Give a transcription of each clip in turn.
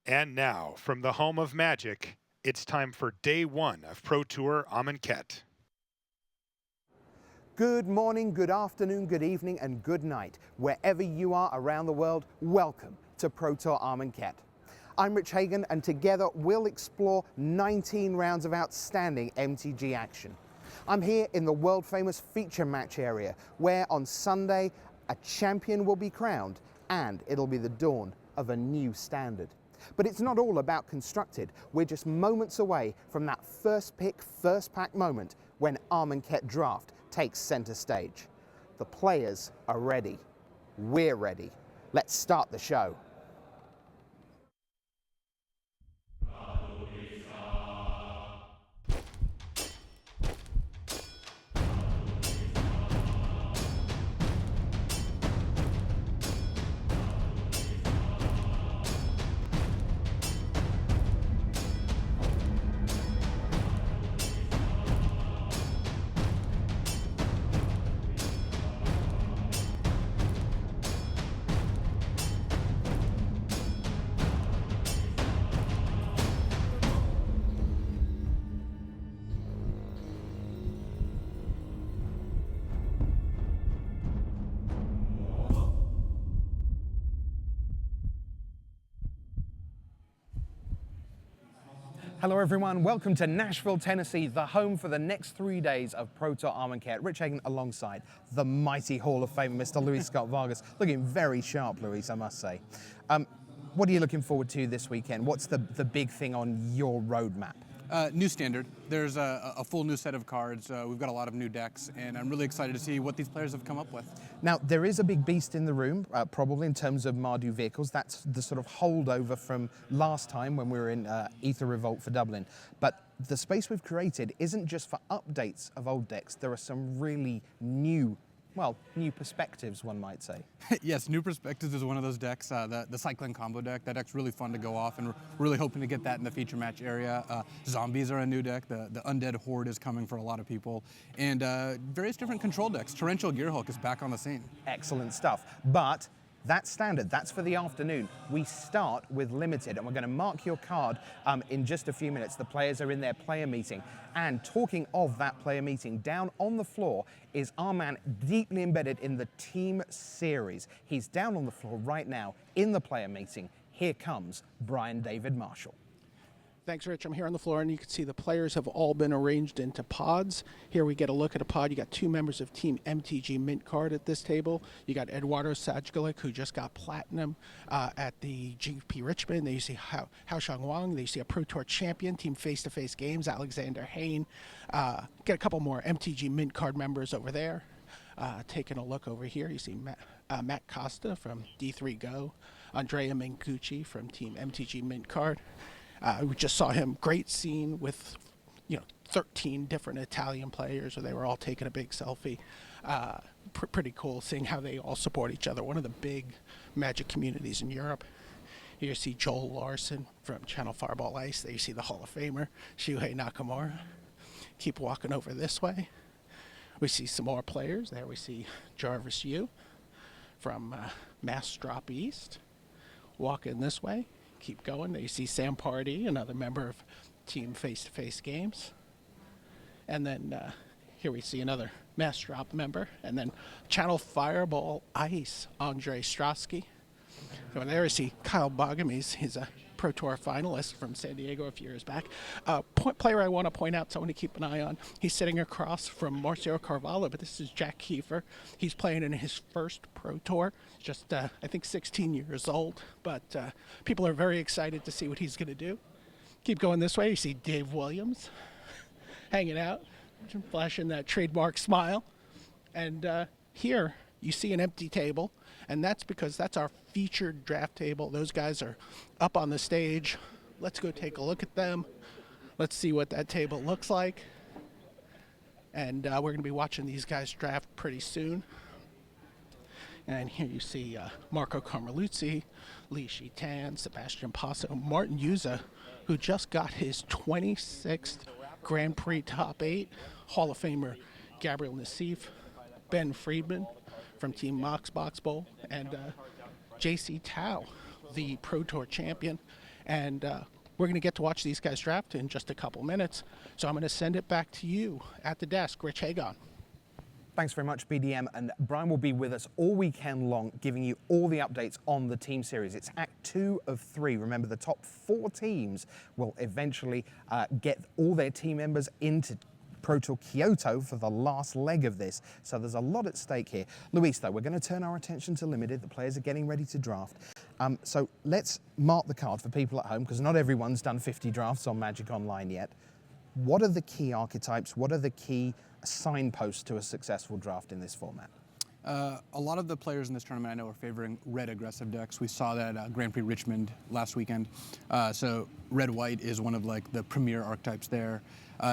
And now, from the home of magic, it's time for day one of Pro Tour Amonkhet. Good morning, good afternoon, good evening, and good night. Wherever you are around the world, welcome to Pro Tour Amonkhet. I'm Rich Hagan, and together we'll explore 19 rounds of outstanding MTG action. I'm here in the world-famous feature match area, where on Sunday, a champion will be crowned, and it'll be the dawn of a new standard. But it's not all about constructed. We're just moments away from that first pick, first pack moment when Amonkhet Draft takes center stage. The players are ready. We're ready. Let's start the show. Hello everyone, welcome to Nashville, Tennessee, the home for the next 3 days of Pro Tour Amonkhet. Rich Hagan alongside the mighty Hall of Famer, Mr. Luis Scott Vargas. Looking very sharp, Luis, I must say. What are you looking forward to this weekend? What's the big thing on your roadmap? New standard. There's a full new set of cards. We've got a lot of new decks, and I'm really excited to see what these players have come up with. Now, there is a big beast in the room, probably in terms of Mardu vehicles. That's the sort of holdover from last time when we were in Ether Revolt for Dublin. But the space we've created isn't just for updates of old decks. There are some really new perspectives, one might say. Yes, New Perspectives is one of those decks, the Cycling Combo deck. That deck's really fun to go off, and we're really hoping to get that in the feature match area. Zombies are a new deck. The Undead Horde is coming for a lot of people. And various different control decks. Torrential Gearhulk is back on the scene. Excellent stuff. But that's standard. That's for the afternoon. We start with limited, and we're going to mark your card in just a few minutes. The players are in their player meeting. And talking of that player meeting, down on the floor is our man deeply embedded in the team series. He's down on the floor right now in the player meeting. Here comes Brian David Marshall. Thanks, Rich. I'm here on the floor, and you can see the players have all been arranged into pods. Here we get a look at a pod. You got two members of Team MTG Mint card at this table. You got Eduardo Sajgalik, who just got platinum at the GP Richmond. There you see Hao Shang Wang. There you see a Pro Tour champion, Team Face-to-Face Games, Alexander Hain. Get a couple more MTG Mint card members over there. Taking a look over here, you see Matt Costa from D3 Go, Andrea Mengucci from Team MTG Mint card. We just saw him, great scene with, 13 different Italian players, where they were all taking a big selfie. Pretty cool seeing how they all support each other. One of the big Magic communities in Europe. Here you see Joel Larson from Channel Fireball Ice. There you see the Hall of Famer, Shuhei Nakamura. Keep walking over this way. We see some more players. There we see Jarvis Yu from Mass Drop East. Walking this way. Keep going. There you see Sam Pardee, another member of Team Face-to-Face Games. And then here we see another Mass Drop member. And then Channel Fireball Ice, Andre Strosky. So there we see Kyle Bogamies. He's a Pro Tour finalist from San Diego a few years back. Player I want to point out, someone to keep an eye on. He's sitting across from Marcio Carvalho, but this is Jack Kiefer. He's playing in his first Pro Tour, just I think 16 years old, but people are very excited to see what he's going to do. Keep going this way. You see Dave Williams hanging out, flashing that trademark smile. And here you see an empty table, and that's because that's our featured draft table. Those guys are up on the stage. Let's go take a look at them. Let's see what that table looks like. And we're going to be watching these guys draft pretty soon. And here you see Marco Carmeluzzi, Li Shitan, Sebastian Pot, Martin Jůza, who just got his 26th Grand Prix top 8, Hall of Famer Gabrielle Nassif, Ben Friedman from Team Mox Box Bowl, and JC Tao, the Pro Tour champion. And we're going to get to watch these guys draft in just a couple minutes. So I'm going to send it back to you at the desk, Rich Hagon. Thanks very much, BDM, and Brian will be with us all weekend long, giving you all the updates on the team series. It's Act 2 of 3. Remember, the top 4 teams will eventually get all their team members into Pro Tour Kyoto for the last leg of this. So there's a lot at stake here. Luis, though, we're going to turn our attention to Limited. The players are getting ready to draft. So let's mark the card for people at home, because not everyone's done 50 drafts on Magic Online yet. What are the key archetypes? What are the key signposts to a successful draft in this format? A lot of the players in this tournament I know are favoring red aggressive decks. We saw that at Grand Prix Richmond last weekend. So red-white is one of like the premier archetypes there.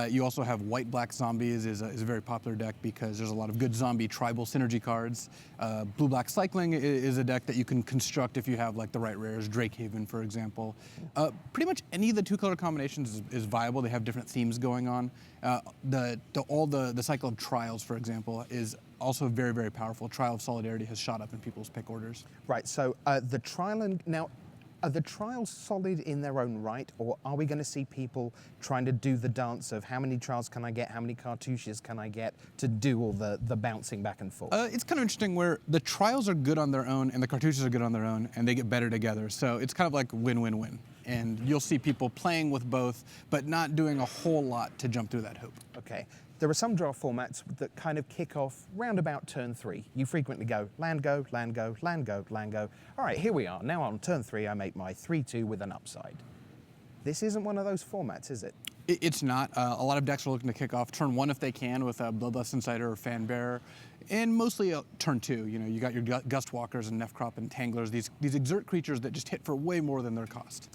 You also have white-black zombies is a very popular deck because there's a lot of good zombie tribal synergy cards. Blue-black cycling is a deck that you can construct if you have like the right rares, Drakehaven, for example. Pretty much any of the 2-color combinations is viable. They have different themes going on. The cycle of trials, for example, is also very, very powerful. Trial of Solidarity has shot up in people's pick orders. Right, so the trial and now, are the trials solid in their own right, or are we going to see people trying to do the dance of how many trials can I get, how many cartouches can I get to do all the bouncing back and forth? It's kind of interesting where the trials are good on their own and the cartouches are good on their own and they get better together. So it's kind of like win-win-win. And you'll see people playing with both, but not doing a whole lot to jump through that hoop. Okay. There are some draft formats that kind of kick off round about turn 3. You frequently go land go, land go, land go, land go. All right, here we are. Now on turn 3, I make my 3-2 with an upside. This isn't one of those formats, is it? It's not. A lot of decks are looking to kick off turn 1 if they can with a Bloodlust Insider or Fan Bearer, and mostly turn 2. You know, you got your Gust Walkers and Nefcrop and Tanglers, these exert creatures that just hit for way more than their cost.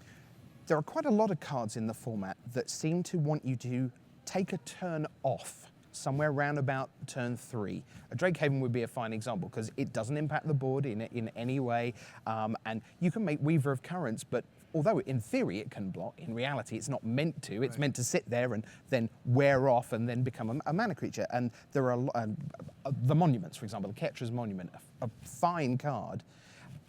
There are quite a lot of cards in the format that seem to want you to take a turn off somewhere round about turn 3. A Drakehaven would be a fine example because it doesn't impact the board in any way, and you can make Weaver of Currents, but although in theory it can block, in reality it's not meant to. It's meant to sit there and then wear off and then become a mana creature. And there are the monuments, for example, the Ketra's Monument, a fine card.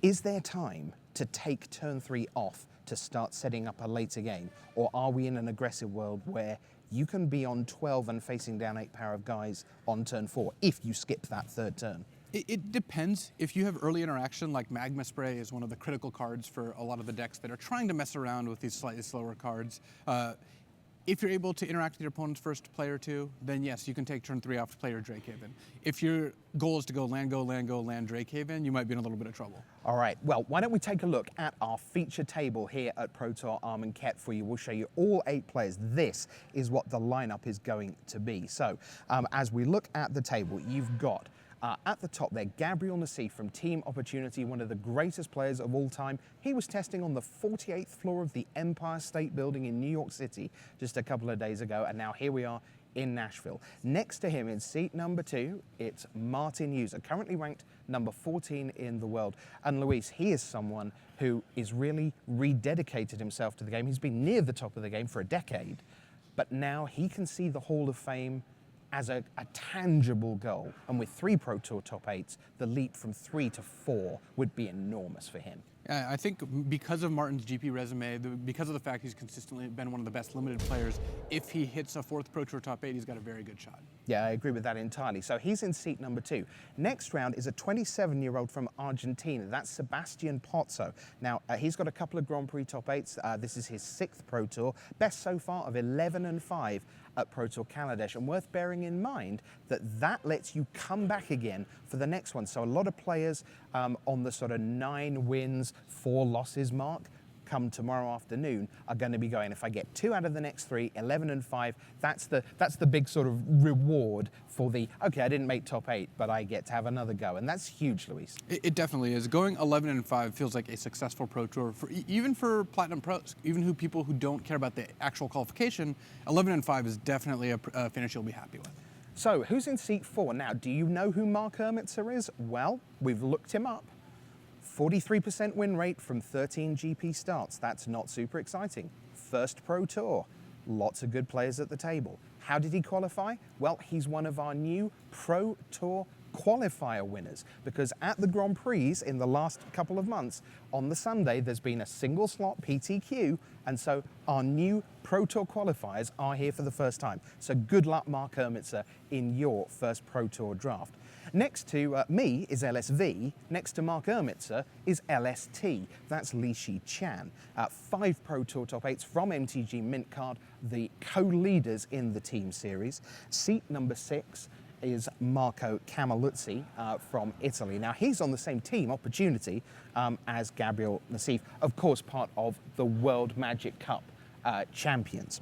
Is there time to take turn 3 off to start setting up a later game, or are we in an aggressive world where you can be on 12 and facing down 8 power of guys on turn 4 if you skip that third turn? It depends. If you have early interaction, like Magma Spray is one of the critical cards for a lot of the decks that are trying to mess around with these slightly slower cards. If you're able to interact with your opponent's first play or two, then yes, you can take turn 3 off to play your Drakehaven. If your goal is to go, land Drakehaven, you might be in a little bit of trouble. All right, well, why don't we take a look at our feature table here at Pro Tour Amonkhet for you. We'll show you all 8 players. This is what the lineup is going to be. So as we look at the table, you've got at the top there, Gabrielle Nassif from Team Opportunity, one of the greatest players of all time. He was testing on the 48th floor of the Empire State Building in New York City just a couple of days ago, and now here we are in Nashville. Next to him in seat number 2, it's Martin Jůza, currently ranked number 14 in the world. And Luis, he is someone who is really rededicated himself to the game. He's been near the top of the game for a decade, but now he can see the Hall of Fame as a tangible goal. And with 3 Pro Tour top 8s, the leap from 3 to 4 would be enormous for him. I think because of Martin's GP resume, because of the fact he's consistently been one of the best limited players, if he hits a 4th Pro Tour top 8, he's got a very good shot. Yeah, I agree with that entirely. So he's in seat number 2. Next round is a 27-year-old from Argentina. That's Sebastian Pot. Now, he's got a couple of Grand Prix top 8s. This is his 6th Pro Tour. Best so far of 11-5 at Pro Tour Kaladesh. And worth bearing in mind that lets you come back again for the next one. So a lot of players on the sort of 9 wins, 4 losses mark come tomorrow afternoon are going to be going, if I get 2 out of the next 3, 11-5, that's the big sort of reward for the, okay, I didn't make top 8, but I get to have another go. And that's huge, Luis. It definitely is. Going 11-5 feels like a successful Pro Tour, even for Platinum Pros, even people who don't care about the actual qualification. 11-5 is definitely a finish you'll be happy with. So who's in seat 4? Now, do you know who Mark Ermitzer is? Well, we've looked him up. 43% win rate from 13 GP starts. That's not super exciting. First Pro Tour. Lots of good players at the table. How did he qualify? Well, he's one of our new Pro Tour qualifier winners, because at the Grand Prix in the last couple of months, on the Sunday, there's been a single slot PTQ, and so our new Pro Tour qualifiers are here for the first time. So good luck, Mark Ermitzer, in your first Pro Tour draft. Next to me is LSV. Next to Mark Ermitzer is LST. That's Li Shi Chan. 5 Pro Tour top 8s from MTG Mint Card, the co-leaders in the team series. Seat number 6 is Marco Camiluzzi from Italy. Now, he's on the same team opportunity as Gabrielle Nassif, of course, part of the World Magic Cup champions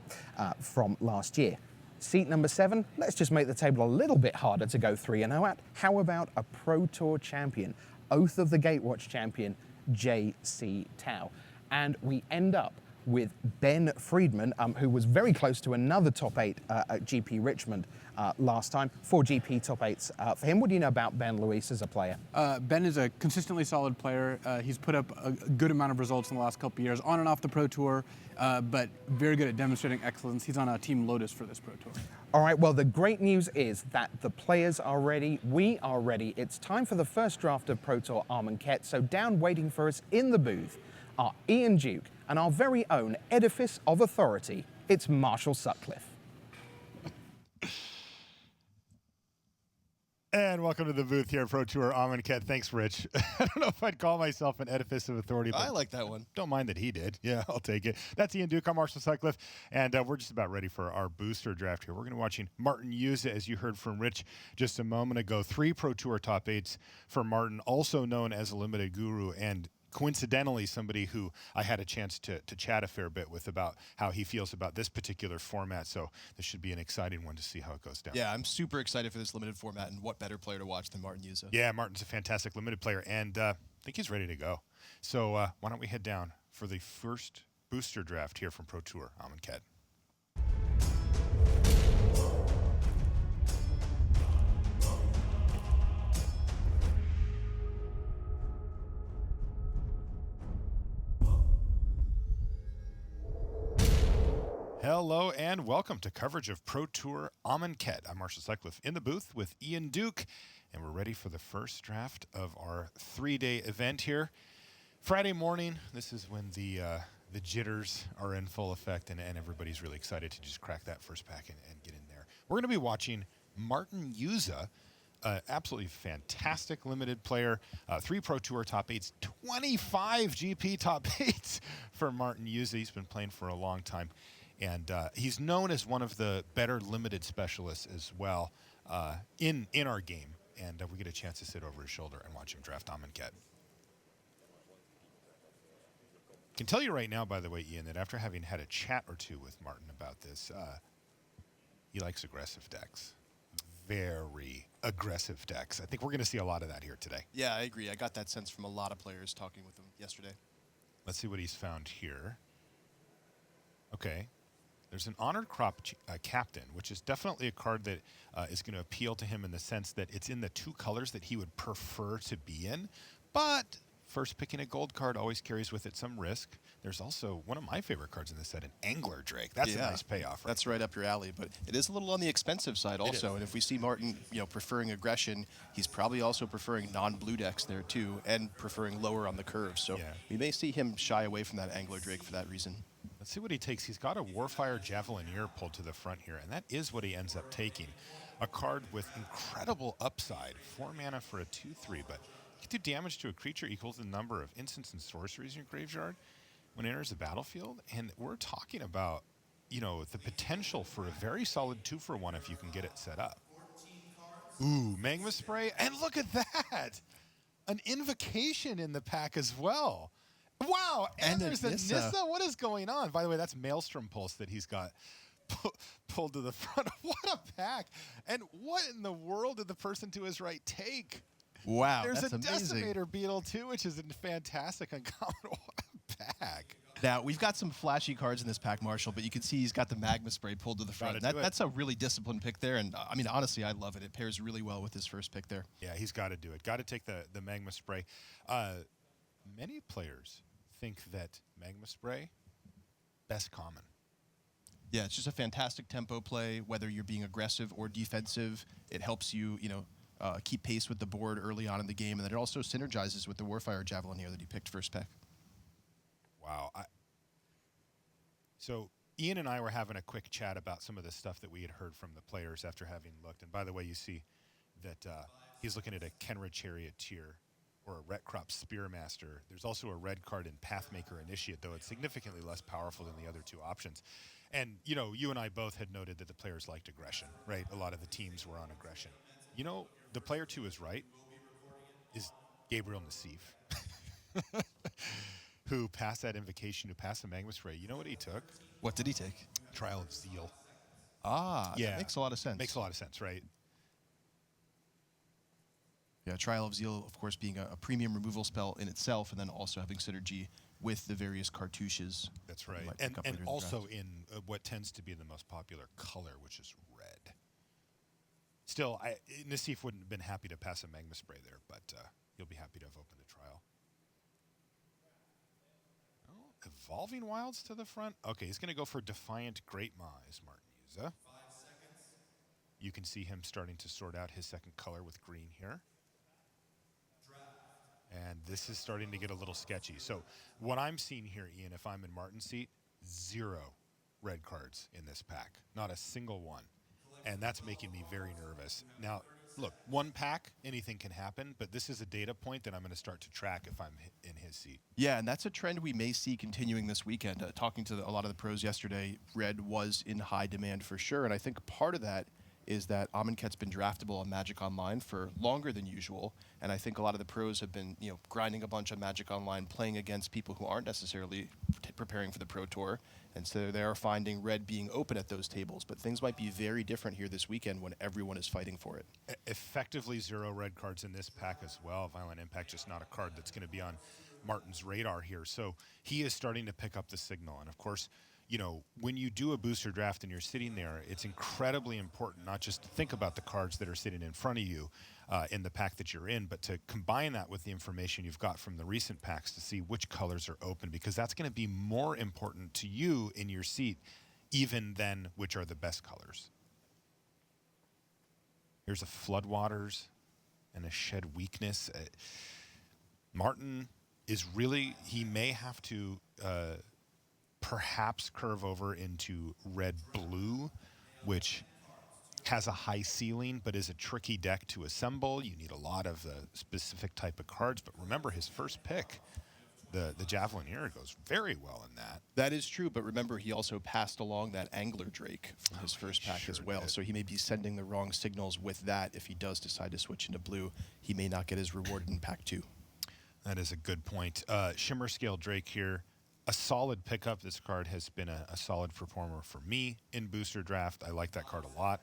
from last year. Seat number 7, let's just make the table a little bit harder to go 3-0 at. How about a Pro Tour champion, Oath of the Gatewatch champion, J.C. Tao? And we end up with Ben Friedman, who was very close to another top 8 at GP Richmond last time. 4 GP top 8s for him. What do you know about Ben, Luis, as a player? Ben is a consistently solid player. He's put up a good amount of results in the last couple of years, on and off the Pro Tour, but very good at demonstrating excellence. He's on Team Lotus for this Pro Tour. All right, well, the great news is that the players are ready. We are ready. It's time for the first draft of Pro Tour Amonkhet. So down waiting for us in the booth are Ian Duke and our very own edifice of authority. It's Marshall Sutcliffe. And welcome to the booth here at Pro Tour Amonkhet. Thanks, Rich. I don't know if I'd call myself an edifice of authority, but I like that one. Don't mind that he did. Yeah, I'll take it. That's Ian Duke. I'm Marshall Sutcliffe, and we're just about ready for our booster draft here. We're going to be watching Martin Jůza, as you heard from Rich just a moment ago. 3 Pro Tour top 8s for Martin, also known as a limited guru, and coincidentally somebody who I had a chance to chat a fair bit with about how he feels about this particular format. So this should be an exciting one to see how it goes down. Yeah, I'm super excited for this limited format, and what better player to watch than Martin Jůza. Yeah, Martin's a fantastic limited player, and I think he's ready to go. So why don't we head down for the first booster draft here from Pro Tour Amonkhet. Hello and welcome to coverage of Pro Tour Amonkhet. I'm Marshall Sutcliffe in the booth with Ian Duke, and we're ready for the first draft of our 3-day event here. Friday morning, this is when the jitters are in full effect, and everybody's really excited to just crack that first pack and get in there. We're going to be watching Martin Jůza, absolutely fantastic limited player, 3 Pro Tour top 8s, 25 GP top 8s for Martin Jůza. He's been playing for a long time. And he's known as one of the better limited specialists as well in our game. And we get a chance to sit over his shoulder and watch him draft Amonkhet. I can tell you right now, by the way, Ian, that after having had a chat or two with Martin about this, he likes aggressive decks. Very aggressive decks. I think we're going to see a lot of that here today. Yeah, I agree. I got that sense from a lot of players talking with him yesterday. Let's see what he's found here. Okay. There's an Honored Crop Captain, which is definitely a card that is going to appeal to him in the sense that it's in the 2 colors that he would prefer to be in. But first picking a gold card always carries with it some risk. There's also one of my favorite cards in this set, an Angler Drake. That's a nice payoff. Right? That's right up your alley, but it is a little on the expensive side also. And if we see Martin, preferring aggression, he's probably also preferring non-blue decks there too, and preferring lower on the curve. So we may see him shy away from that Angler Drake for that reason. Let's see what he takes. He's got a Warfire Javelineer pulled to the front here, and that is what he ends up taking. A card with incredible upside. 4 mana for a 2/3, but you can do damage to a creature equals the number of instants and sorceries in your graveyard when it enters the battlefield. And we're talking about, the potential for a very solid 2-for-1 if you can get it set up. Ooh, Magma Spray, and look at that! An Invocation in the pack as well. Wow, and there's a Nissa. What is going on? By the way, that's Maelstrom Pulse that he's got pulled to the front. What a pack. And what in the world did the person to his right take? Wow, there's that's a amazing. Decimator Beetle, too, which is a fantastic uncommon. What a pack. Now, we've got some flashy cards in this pack, Marshall, but you can see he's got the Magma Spray pulled to the front. That's a really disciplined pick there, and I mean, honestly, I love it. It pairs really well with his first pick there. Yeah, he's got to do it. Got to take the Magma Spray. Many players think that Magma Spray, best common. Yeah, it's just a fantastic tempo play, whether you're being aggressive or defensive. It helps you, keep pace with the board early on in the game, and then it also synergizes with the Warfire Javelineer that he picked first pick. Wow. So Ian and I were having a quick chat about some of the stuff that we had heard from the players after having looked. And by the way, you see that he's looking at a Kenra Charioteer or a Retcrop Spearmaster. There's also a red card in Pathmaker Initiate, though it's significantly less powerful than the other two options. And, you know, you and I both had noted that the players liked aggression, right? A lot of the teams were on aggression. You know, the player who is right is Gabrielle Nassif, who passed that invocation, who passed the Magma Spray. You know what he took? What did he take? Trial of Zeal. Ah, Yeah. that makes a lot of sense. Makes a lot of sense, right? Yeah, Trial of Zeal, of course, being a premium removal spell in itself, and then also having synergy with the various cartouches. That's right. you might And pick up later in the also draft. in what tends to be the most popular color, which is red. Still, Nassif wouldn't have been happy to pass a Magma Spray there, but he'll be happy to have opened a trial. Oh, Evolving Wilds to the front. Okay, he's going to go for Defiant Great Maw, is Martin Jůza. You can see him starting to sort out his second color with green here. And this is starting to get a little sketchy. So what I'm seeing here, Ian, if I'm in Martin's seat, 0 red cards in this pack. Not a single one. And that's making me very nervous. Now, look, one pack, anything can happen, but this is a data point that I'm going to start to track if I'm in his seat. Yeah, and that's a trend we may see continuing this weekend. Talking to a lot of the pros yesterday, red was in high demand for sure, and I think part of that is that Amonkhet's been draftable on Magic Online for longer than usual, and I think a lot of the pros have been, grinding a bunch on Magic Online, playing against people who aren't necessarily preparing for the Pro Tour, and so they are finding red being open at those tables. But things might be very different here this weekend when everyone is fighting for it. Effectively 0 red cards in this pack as well. Violent Impact, just not a card that's going to be on Martin's radar here. So he is starting to pick up the signal, and of course, when you do a booster draft and you're sitting there, it's incredibly important not just to think about the cards that are sitting in front of you in the pack that you're in, but to combine that with the information you've got from the recent packs to see which colors are open, because that's going to be more important to you in your seat even than which are the best colors. Here's a Floodwaters and a Shed Weakness. Martin is really, he may have to perhaps curve over into red-blue, which has a high ceiling but is a tricky deck to assemble. You need a lot of the specific type of cards, but remember his first pick, the Javelineer, goes very well in that. That is true, but remember he also passed along that Angler Drake from his first pack as well, so he may be sending the wrong signals with that. If he does decide to switch into blue, he may not get as rewarded in pack 2. That is a good point. Shimmer Scale Drake here. A solid pickup. This card has been a solid performer for me in booster draft. I like that card a lot.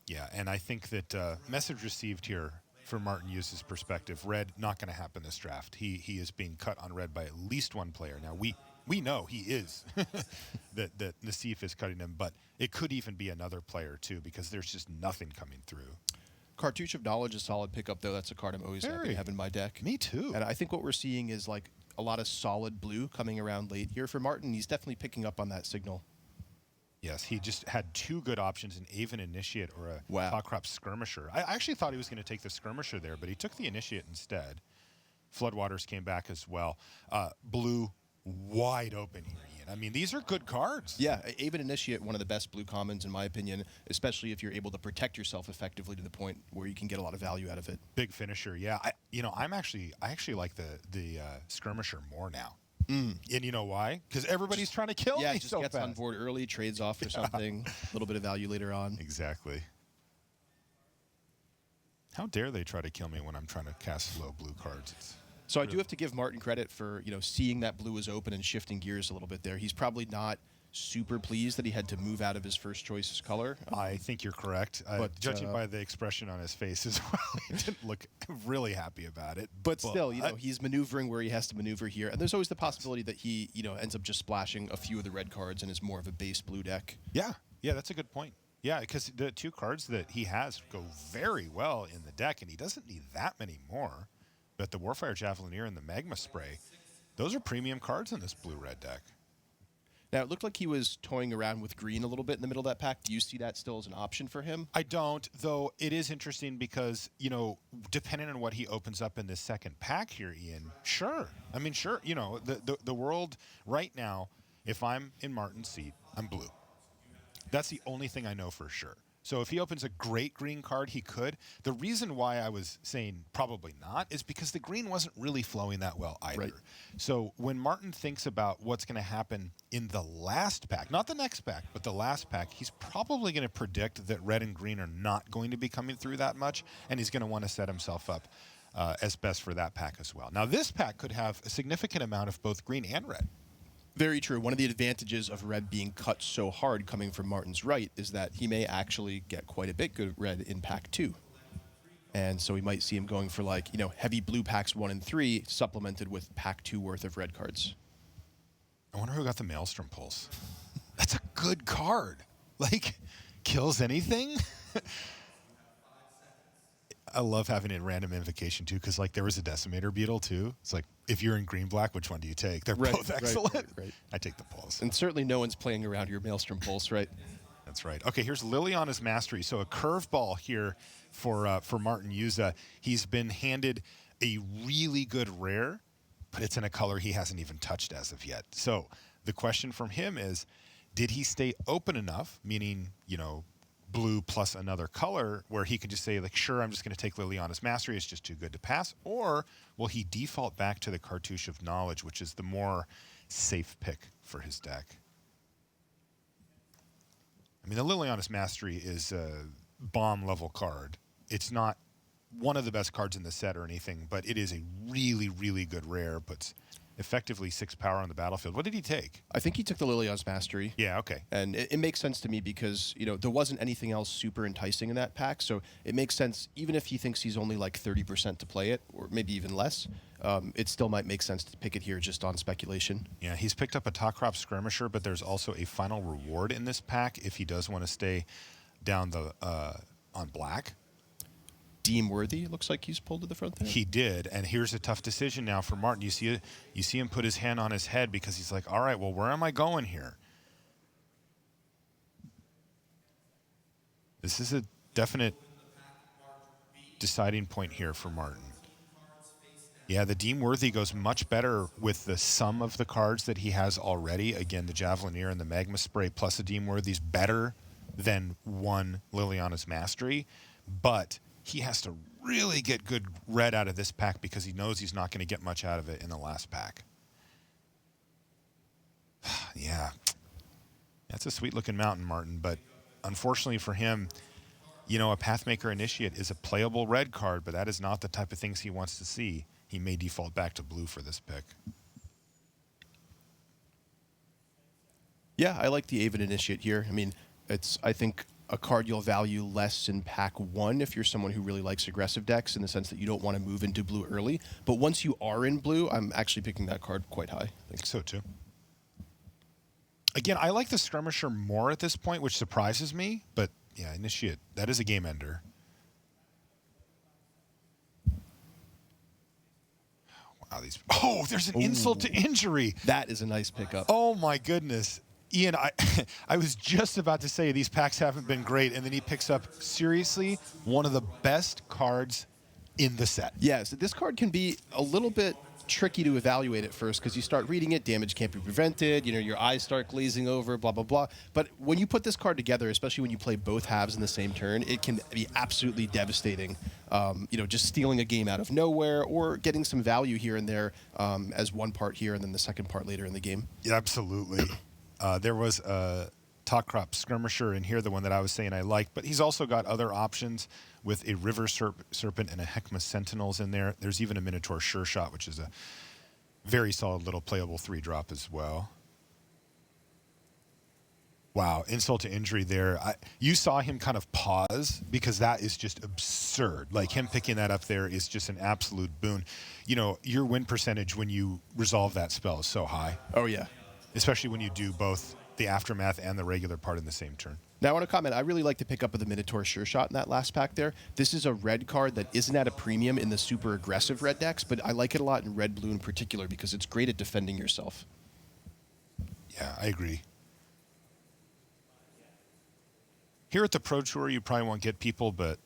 Yeah, and I think that message received here from Martin Jůza's perspective, red not going to happen this draft. He is being cut on red by at least one player. Now, we know he is, that Nassif is cutting him, but it could even be another player too, because there's just nothing coming through. Cartouche of Knowledge, a solid pickup, though. That's a card I'm always happy to have in my deck. Me too. And I think what we're seeing is like a lot of solid blue coming around late here for Martin. He's definitely picking up on that signal. Yes, he just had 2 good options, an Aven Initiate or a Cloudcrop Skirmisher. I actually thought he was going to take the Skirmisher there, but he took the Initiate instead. Floodwaters came back as well. Blue, wide open here, Ian. I mean, these are good cards. Yeah, Aven Initiate, one of the best blue commons in my opinion, especially if you're able to protect yourself effectively to the point where you can get a lot of value out of it. Big finisher, yeah. I actually like the Skirmisher more now. And you know why? Because everybody's trying to kill me just so gets fast. on board early, trades off for something, a little bit of value later on. Exactly. How dare they try to kill me when I'm trying to cast slow blue cards? So I do have to give Martin credit for seeing that blue is open and shifting gears a little bit there. He's probably not super pleased that he had to move out of his first choice color. I think you're correct. But judging by the expression on his face as well, he didn't look really happy about it. But still, he's maneuvering where he has to maneuver here. And there's always the possibility that he, ends up just splashing a few of the red cards and is more of a base blue deck. Yeah, that's a good point. Yeah, because the 2 cards that he has go very well in the deck, and he doesn't need that many more. But the Warfire Javelineer and the Magma Spray, those are premium cards in this blue-red deck. Now, it looked like he was toying around with green a little bit in the middle of that pack. Do you see that still as an option for him? I don't, though it is interesting because, you know, depending on what he opens up in this second pack here, Ian, sure. I mean, sure, you know, the world right now, if I'm in Martin's seat, I'm blue. That's the only thing I know for sure. So if he opens a great green card, he could. The reason why I was saying probably not is because the green wasn't really flowing that well either. Right. So when Martin thinks about what's going to happen in the last pack, not the next pack, but the last pack, he's probably going to predict that red and green are not going to be coming through that much, and he's going to want to set himself up as best for that pack as well. Now, this pack could have a significant amount of both green and red. Very true. One of the advantages of red being cut so hard coming from Martin's right is that he may actually get quite a bit good red in pack 2. And so we might see him going for, like, you know, heavy blue packs 1 and 3 supplemented with pack 2 worth of red cards. I wonder who got the Maelstrom Pulse. That's a good card. Like, kills anything? I love having it in random invocation, too, because, like, there was a Decimator Beetle, too. It's like, if you're in green-black, which one do you take? They're both excellent. Right. I take the Pulse. And certainly no one's playing around your Maelstrom Pulse, right? That's right. Okay, here's Liliana's Mastery. So a curveball here for Martin Jůza. He's been handed a really good rare, but it's in a color he hasn't even touched as of yet. So the question from him is, did he stay open enough, meaning, you know, blue plus another color, where he can just say, like, sure, I'm just going to take Liliana's Mastery, it's just too good to pass? Or will he default back to the Cartouche of Knowledge, which is the more safe pick for his deck? I mean, the Liliana's Mastery is a bomb-level card. It's not one of the best cards in the set or anything, but it is a really, really good rare, but effectively 6 power on the battlefield. What did he take? I think he took the Liliana's Mastery. Yeah, okay. And it makes sense to me because, you know, there wasn't anything else super enticing in that pack, so it makes sense, even if he thinks he's only like 30% to play it, or maybe even less, it still might make sense to pick it here just on speculation. Yeah, he's picked up a Top-Crop Skirmisher, but there's also a final reward in this pack if he does want to stay down the on black. Deem worthy, it looks like he's pulled to the front there. He did, and here's a tough decision now for Martin. You see him put his hand on his head because he's like, all right, well, where am I going here? This is a definite deciding point here for Martin. Yeah, the Deem Worthy goes much better with the sum of the cards that he has already. Again, the Javelineer and the Magma Spray plus a Deem Worthy is better than one Liliana's Mastery, but he has to really get good red out of this pack because he knows he's not going to get much out of it in the last pack. Yeah. That's a sweet-looking mountain, Martin, but unfortunately for him, you know, a Pathmaker Initiate is a playable red card, but that is not the type of things he wants to see. He may default back to blue for this pick. Yeah, I like the Avid Initiate here. I mean, it's, I think, a card you'll value less in pack 1 if you're someone who really likes aggressive decks, in the sense that you don't want to move into blue early. But once you are in blue, I'm actually picking that card quite high. I think so, too. Again, I like the Skirmisher more at this point, which surprises me. But, yeah, Initiate, that is a game ender. Wow, these... Oh, there's an Insult to Injury. That is a nice pickup. Oh, my goodness. Ian, I was just about to say these packs haven't been great, and then he picks up, seriously, one of the best cards in the set. Yes, this card can be a little bit tricky to evaluate at first because you start reading it, damage can't be prevented, you know, your eyes start glazing over, blah, blah, blah. But when you put this card together, especially when you play both halves in the same turn, it can be absolutely devastating. You know, just stealing a game out of nowhere or getting some value here and there as one part here and then the second part later in the game. Yeah, absolutely. There was a Top-Crop Skirmisher in here, the one that I was saying I liked, but he's also got other options with a River Serpent and a Heckma Sentinels in there. There's even a Minotaur Sure Shot, which is a very solid little playable 3-drop as well. Wow, Insult to Injury there. You saw him kind of pause because that is just absurd. Like, him picking that up there is just an absolute boon. You know, your win percentage when you resolve that spell is so high. Oh, yeah. Especially when you do both the Aftermath and the regular part in the same turn. Now, I want to comment. I really like the pickup of the Minotaur Sure Shot in that last pack there. This is a red card that isn't at a premium in the super aggressive red decks, but I like it a lot in red-blue in particular because it's great at defending yourself. Yeah, I agree. Here at the Pro Tour, you probably won't get people, but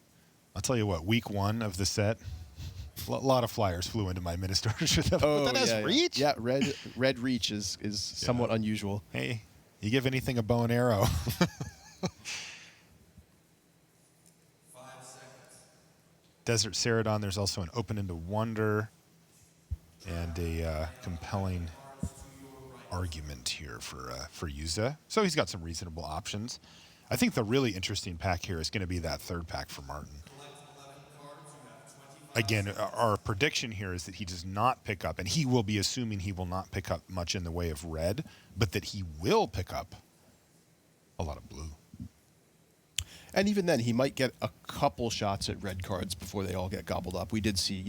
I'll tell you what, week 1 of the set, a lot of flyers flew into my Ministars. Oh, but that has reach? Yeah, red reach is somewhat unusual. Hey, you give anything a bow and arrow. 5 seconds. Desert Ceradon, there's also an Open into Wonder and a compelling argument here for Jůza. So he's got some reasonable options. I think the really interesting pack here is going to be that third pack for Martin. Again, our prediction here is that he does not pick up, and he will be assuming he will not pick up much in the way of red, but that he will pick up a lot of blue. And even then, he might get a couple shots at red cards before they all get gobbled up. We did see,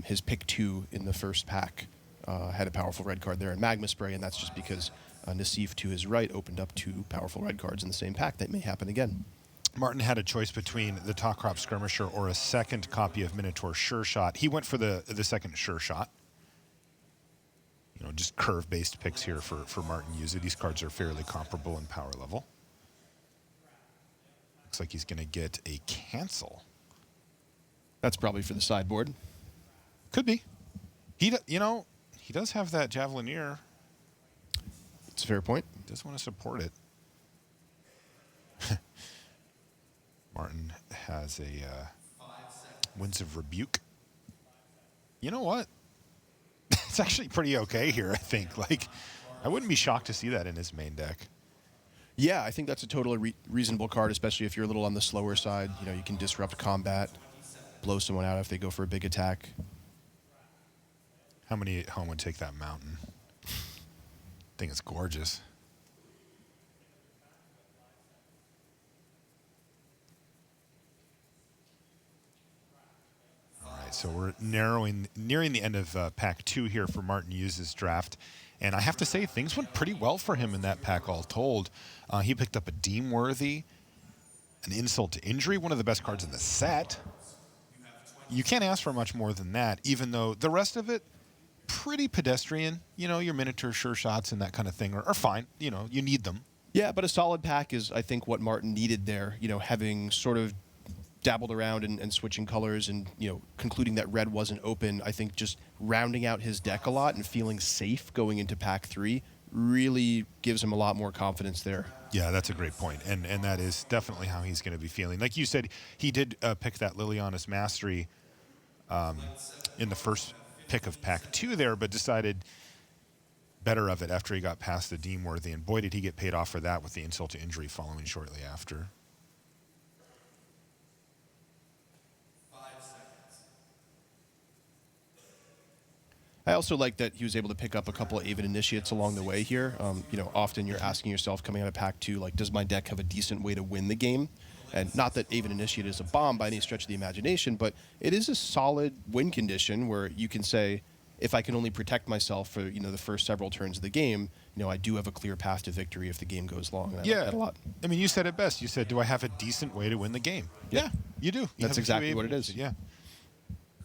his pick 2 in the first pack had a powerful red card there in Magma Spray, and that's just because Nassif to his right opened up 2 powerful red cards in the same pack. That may happen again. Martin had a choice between the Top Crop Skirmisher or a second copy of Minotaur Sure Shot. He went for the second Sure Shot. Just curve-based picks here for Martin Jůza. These cards are fairly comparable in power level. Looks like he's going to get a cancel. That's probably for the sideboard. Could be. He does have that Javelineer. It's a fair point. He does want to support it. Martin has a Winds of Rebuke. You know what? It's actually pretty okay here, I think. Like, I wouldn't be shocked to see that in his main deck. Yeah, I think that's a totally reasonable card, especially if you're a little on the slower side. You can disrupt combat, blow someone out if they go for a big attack. How many at home would take that mountain? I think it's gorgeous. All right, so we're nearing the end of pack 2 here for Martin Jůza's draft. And I have to say, things went pretty well for him in that pack, all told. He picked up a Deemworthy, an Insult to Injury, one of the best cards in the set. You can't ask for much more than that, even though the rest of it, pretty pedestrian. Your Minotaur Sure Shots and that kind of thing are fine. You need them. Yeah, but a solid pack is, I think, what Martin needed there. Having sort of dabbled around and switching colors and, concluding that red wasn't open, I think just rounding out his deck a lot and feeling safe going into pack 3 really gives him a lot more confidence there. Yeah, that's a great point. And that is definitely how he's going to be feeling. Like you said, he did pick that Liliana's Mastery in the first pick of pack 2 there, but decided better of it after he got past the Deemworthy. And boy, did he get paid off for that with the Insult to Injury following shortly after. 5 seconds. I also like that he was able to pick up a couple of Avid Initiates along the way here. Often you're asking yourself coming out of pack 2, like, does my deck have a decent way to win the game? And not that Avid Initiate is a bomb by any stretch of the imagination, but it is a solid win condition where you can say, if I can only protect myself for the first several turns of the game, I do have a clear path to victory if the game goes long. And I like that a lot. I mean, you said it best. You said, do I have a decent way to win the game? Yeah. You do. That's exactly what it is. Yeah.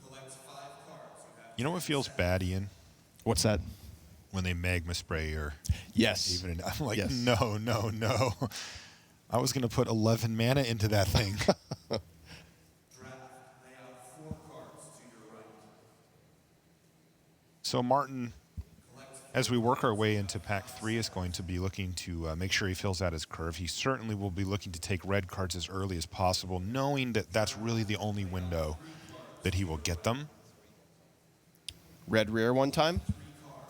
Collect 5 cards. You know what feels bad, Ian? What's that? When they Magma Spray or Yes. even I'm like, Yes. no. I was going to put 11 mana into that thing. Draft. Lay out 4 cards to your right. So Martin, as we work our way into pack 3, is going to be looking to make sure he fills out his curve. He certainly will be looking to take red cards as early as possible, knowing that that's really the only window that he will get them. Red Rare one time.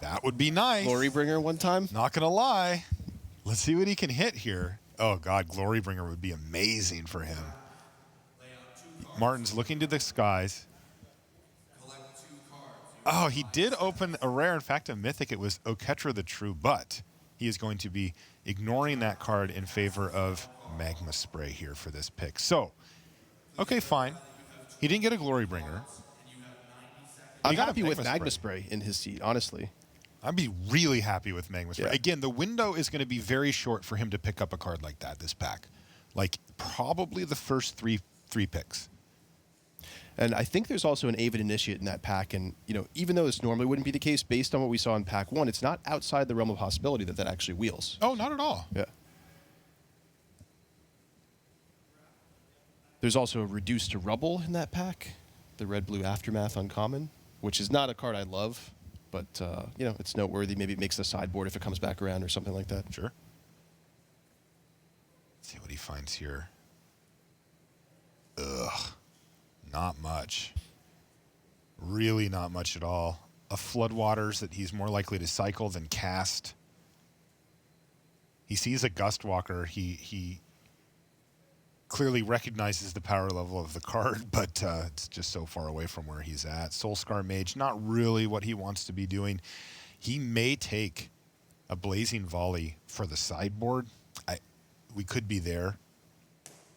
That would be nice. Glorybringer one time. Not going to lie. Let's see what he can hit here. Oh, God, Glorybringer would be amazing for him. Martin's looking to the skies. Collect 2 cards. Oh, he did open a rare, in fact, a mythic. It was Oketra the True, but he is going to be ignoring that card in favor of Magma Spray here for this pick. So, okay, fine. He didn't get a Glorybringer. I'm got a happy with Magma Magma Spray in his seat, honestly. I'd be really happy with Magma Spray. Yeah. Again, the window is going to be very short for him to pick up a card like that, this pack. Like, probably the first three picks. And I think there's also an Avid Initiate in that pack. And, you know, even though this normally wouldn't be the case based on what we saw in pack 1, it's not outside the realm of possibility that that actually wheels. Oh, not at all. Yeah. There's also a Reduced to Rubble in that pack, the Red-Blue Aftermath Uncommon, which is not a card I love, but, you know, it's noteworthy. Maybe it makes the sideboard if it comes back around or something like that. Sure. Let's see what he finds here. Ugh. Not much. Really not much at all. A Floodwaters that he's more likely to cycle than cast. He sees a Gustwalker. He clearly recognizes the power level of the card, but it's just so far away from where he's at. Soulscar Mage, not really what he wants to be doing. He may take a Blazing Volley for the sideboard. We could be there.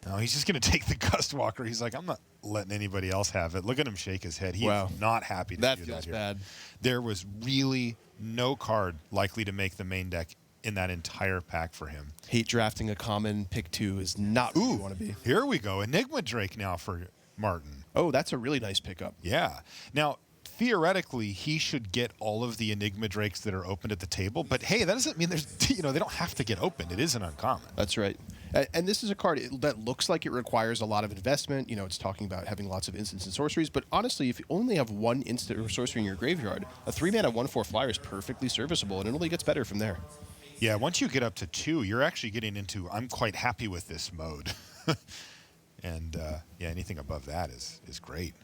No, he's just going to take the Gustwalker. He's like, I'm not letting anybody else have it. Look at him shake his head. He's not happy to do that here. That feels bad. There was really no card likely to make the main deck in that entire pack for him. Hate drafting a common. Pick 2 is not where you want to be. Here we go. Enigma Drake now for Martin. Oh, that's a really nice pickup. Yeah. Now, theoretically, he should get all of the Enigma Drakes that are opened at the table. But hey, that doesn't mean there's, you know, they don't have to get opened. It is an uncommon. That's right. And this is a card that looks like it requires a lot of investment. You know, it's talking about having lots of instants and sorceries. But honestly, if you only have one instant or sorcery in your graveyard, a 3-mana 1/4 flyer is perfectly serviceable, and it only gets better from there. Yeah, once you get up to 2, you're actually getting into, I'm quite happy with this mode. And yeah, anything above that is great.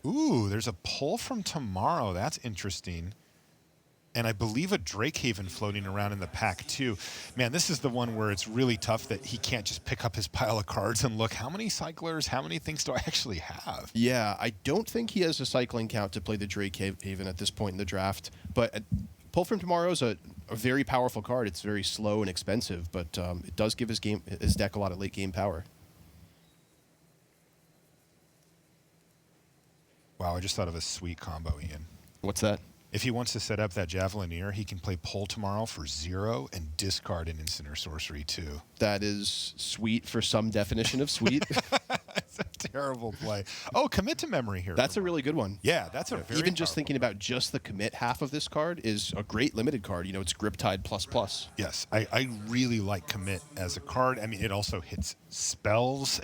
Ooh, there's a pull from Tomorrow. That's interesting. And I believe a Drakehaven floating around in the pack, too. Man, this is the one where it's really tough that he can't just pick up his pile of cards and look, how many cyclers, how many things do I actually have? Yeah, I don't think he has a cycling count to play the Drakehaven at this point in the draft. But Pull from Tomorrow is a very powerful card. It's very slow and expensive, but it does give his deck a lot of late-game power. Wow, I just thought of a sweet combo, Ian. What's that? If he wants to set up that Javelineer, he can play Pull Tomorrow for 0 and discard an instant or sorcery, too. That is sweet for some definition of sweet. That's a terrible play. Oh, Commit to Memory here. That's a really good one. Yeah, that's a very Even just powerful thinking about just the commit half of this card is a great limited card. You know, it's Griptide ++. Yes, I really like Commit as a card. I mean, it also hits spells,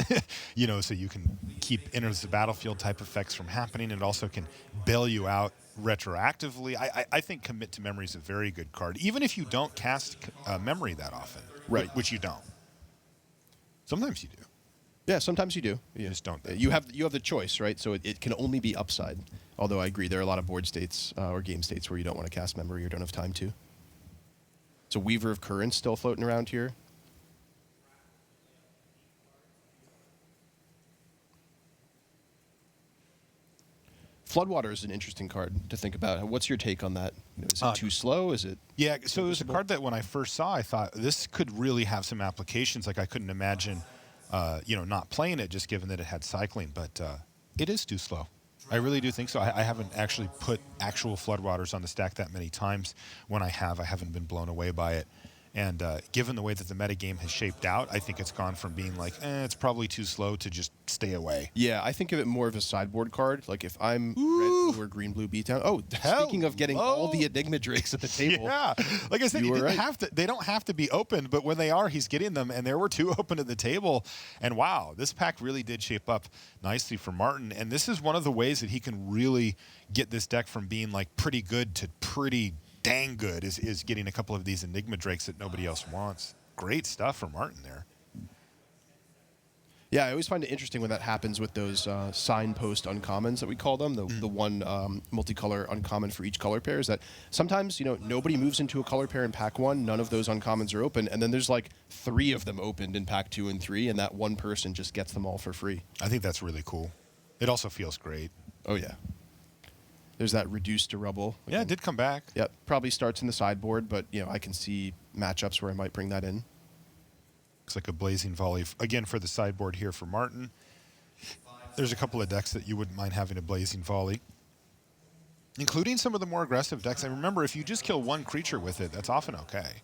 you know, so you can keep enters the battlefield type effects from happening. It also can bail you out retroactively. I think Commit to Memory is a very good card, even if you don't cast Memory that often. Right. Which you don't. Sometimes you do. Yeah, sometimes you do. You just don't. You have the choice, right? So it can only be upside. Although I agree, there are a lot of board states or game states where you don't want to cast Memory or don't have time to. So Weaver of Currents still floating around here. Floodwater is an interesting card to think about. What's your take on that? Is it too slow? Is it? Yeah, so it was a card that when I first saw, I thought this could really have some applications. Like I couldn't imagine, you know, not playing it just given that it had cycling, but it is too slow. I really do think so. I haven't actually put actual Floodwaters on the stack that many times. When I haven't been blown away by it. And given the way that the metagame has shaped out, I think it's gone from being like, it's probably too slow to just stay away. Yeah, I think of it more of a sideboard card. Like if I'm red, blue, or green, blue, beatdown. Oh, speaking of getting all the Enigma Drakes at the table. Yeah, like I said, they don't have to be opened, but when they are, he's getting them. And there were 2 open at the table. And wow, this pack really did shape up nicely for Martin. And this is one of the ways that he can really get this deck from being like pretty good to pretty dang good is getting a couple of these Enigma Drakes that nobody else wants. Great stuff for Martin there. Yeah, I always find it interesting when that happens with those signpost uncommons that we call them, the one multicolor uncommon for each color pair, is that sometimes, you know, nobody moves into a color pair in pack 1, none of those uncommons are open, and then there's like 3 of them opened in pack 2 and 3, and that one person just gets them all for free. I think that's really cool. It also feels great. Oh, yeah. There's that Reduced to Rubble. Yeah, it did come back. Yep, probably starts in the sideboard, but you know I can see matchups where I might bring that in. Looks like a Blazing Volley again for the sideboard here for Martin. There's a couple of decks that you wouldn't mind having a Blazing Volley, including some of the more aggressive decks. And remember, if you just kill one creature with it, that's often okay.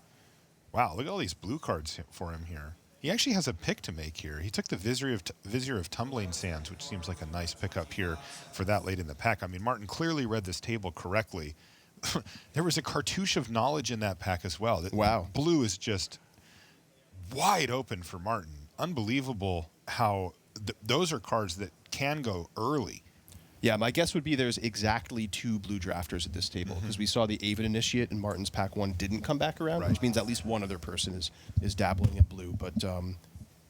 Wow, look at all these blue cards for him here. He actually has a pick to make here. He took the Vizier of Tumbling Sands, which seems like a nice pickup here for that late in the pack. I mean, Martin clearly read this table correctly. There was a cartouche of knowledge in that pack as well. Wow. Blue is just wide open for Martin. Unbelievable how those are cards that can go early. Yeah, my guess would be there's exactly 2 blue drafters at this table, because we saw the Avid Initiate in Martin's pack 1 didn't come back around, which means at least one other person is dabbling in blue. But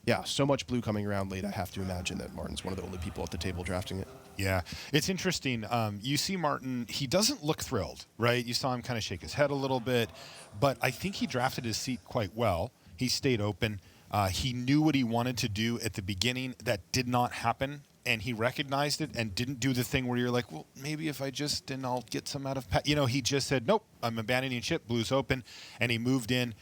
yeah, so much blue coming around late, I have to imagine that Martin's one of the only people at the table drafting it. Yeah, it's interesting. You see Martin, he doesn't look thrilled, right? You saw him kind of shake his head a little bit, but I think he drafted his seat quite well. He stayed open. He knew what he wanted to do at the beginning. That did not happen. And he recognized it and didn't do the thing where you're like, well, maybe if I just, and I'll get some out of, he just said, nope, I'm abandoning ship, blue's open, and he moved in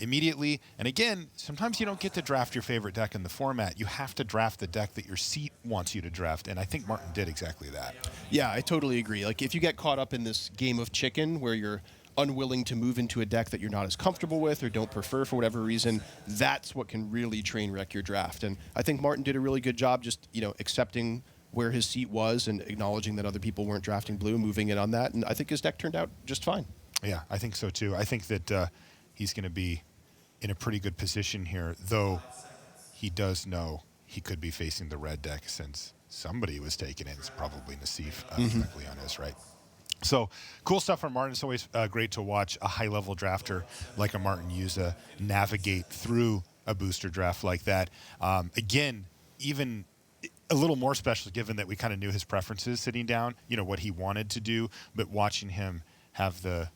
immediately. And again, sometimes you don't get to draft your favorite deck in the format. You have to draft the deck that your seat wants you to draft, and I think Martin did exactly that. Yeah, I totally agree. Like, if you get caught up in this game of chicken where you're unwilling to move into a deck that you're not as comfortable with or don't prefer for whatever reason, that's what can really train wreck your draft. And I think Martin did a really good job just, accepting where his seat was and acknowledging that other people weren't drafting blue, moving in on that. And I think his deck turned out just fine. Yeah, I think so too. I think that he's going to be in a pretty good position here, though he does know he could be facing the red deck since somebody was taking it. It's probably Nassif, directly on his right. So cool stuff from Martin. It's always great to watch a high-level drafter like a Martin Jůza navigate through a booster draft like that. Again, even a little more special given that we kind of knew his preferences sitting down, what he wanted to do, but watching him have the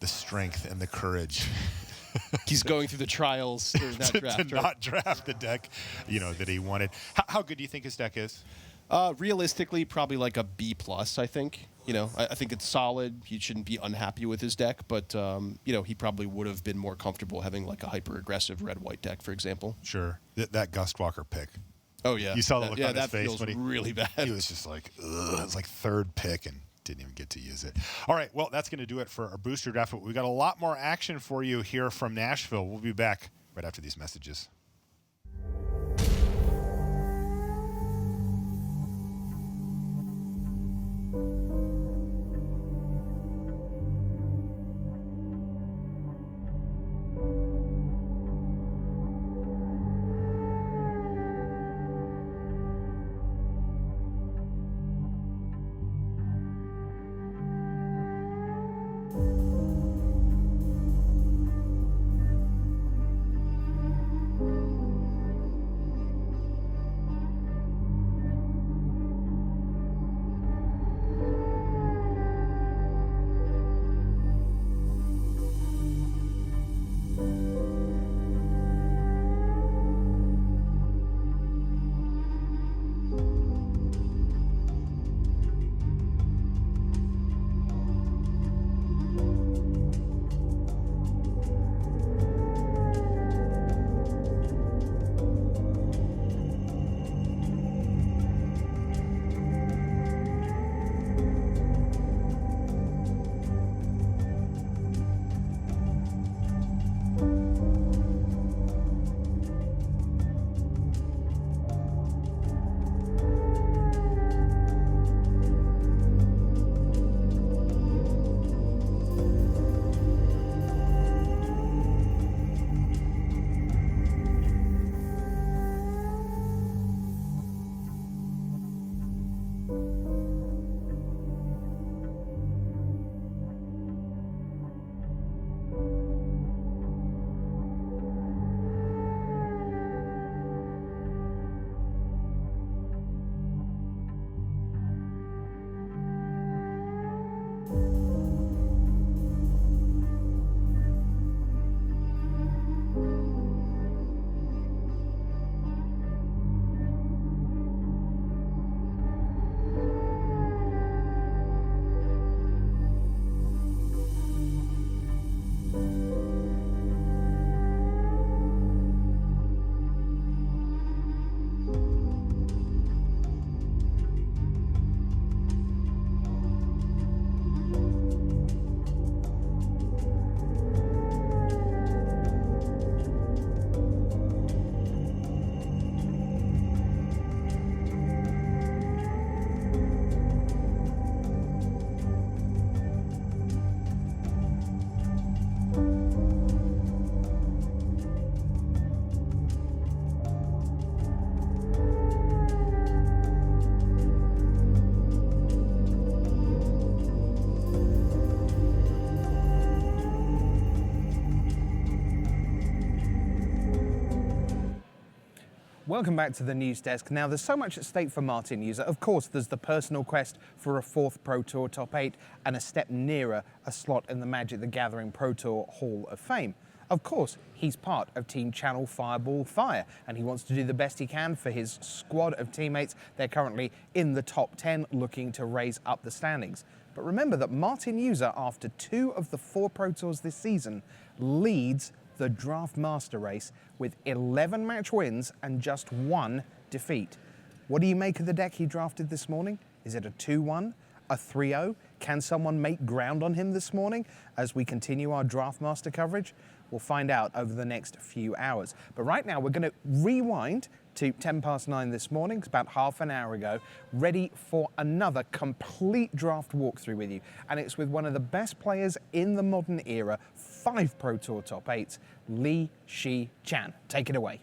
strength and the courage. He's going through the trials during that draft. To not draft the deck, that he wanted. How good do you think his deck is? Realistically, probably like a B+, I think. I think it's solid. He shouldn't be unhappy with his deck, but, he probably would have been more comfortable having like a hyper-aggressive red-white deck, for example. Sure. That Gustwalker pick. Oh, yeah. You saw the look on his face. Feels really bad. He was just like, ugh. It was like third pick and didn't even get to use it. All right, well, that's going to do it for our booster draft. We've got a lot more action for you here from Nashville. We'll be back right after these messages. Welcome back to the news desk. Now, there's so much at stake for Martin Jůza. Of course, there's the personal quest for a 4th Pro Tour top 8 and a step nearer a slot in the Magic the Gathering Pro Tour Hall of Fame. Of course, he's part of Team Channel Fireball Fire, and he wants to do the best he can for his squad of teammates. They're currently in the top 10, looking to raise up the standings. But remember that Martin Jůza, after 2 of the 4 Pro Tours this season, leads the Draft Master race with 11 match wins and just 1 defeat. What do you make of the deck he drafted this morning? Is it a 2-1, a 3-0? Can someone make ground on him this morning as we continue our Draft Master coverage? We'll find out over the next few hours. But right now we're going to rewind to 9:10 this morning, it's about half an hour ago, ready for another complete draft walkthrough with you. And it's with one of the best players in the modern era, 5 Pro Tour top 8s, Lee Shi Chan. Take it away.